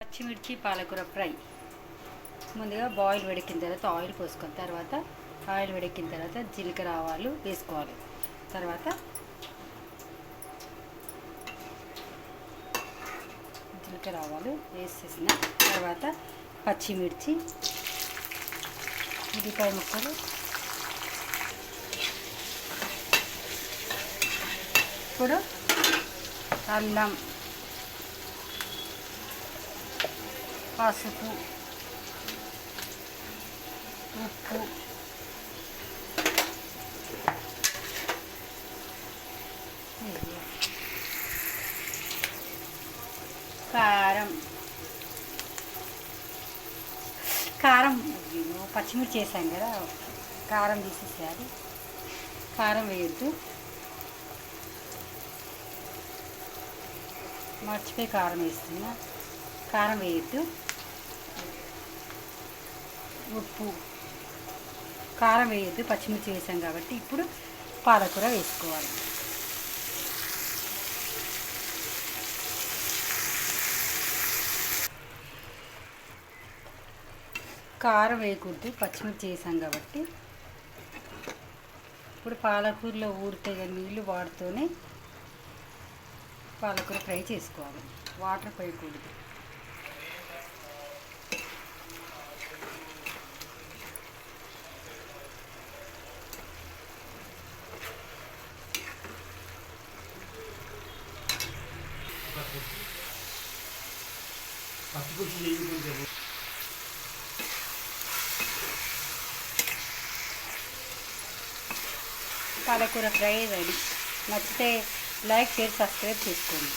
పచ్చిమిర్చి పాలకూర ఫ్రై. ముందుగా బాయిల్ వేడెక్కిన తర్వాత ఆయిల్ పోసుకొని తర్వాత ఆయిల్ వేడెక్కిన తర్వాత జీలకర్ర ఆవాలు వేసుకోవాలి. తర్వాత జీలకర్ర ఆవాలు వేసేసిన తర్వాత పచ్చిమిర్చి, ఉల్లిపాయ ముక్కలు, ఇప్పుడు అల్లం, పసుపు, ఉప్పు, కారం పచ్చిమిర్చి వేసాం కదా, కారం తీసేసేయాలి. కారం వేయొద్దు, మర్చిపోయి కారం వేస్తున్నా. కారం వేయొద్దు. ఉప్పు, కారం వేయొద్దు, పచ్చిమిర్చి వేసాం కాబట్టి. ఇప్పుడు పాలకూర వేసుకోవాలి. కారం వేయకూడదు, పచ్చిమిర్చి వేసాం కాబట్టి. ఇప్పుడు పాలకూరలో ఊరితే నీళ్ళు వాడుతూనే పాలకూర ఫ్రై చేసుకోవాలి, వాటర్ పోయకూడదు. పాలకూర ఫ్రై రెడీ. నచ్చితే లైక్, షేర్, సబ్స్క్రైబ్ చేసుకోండి.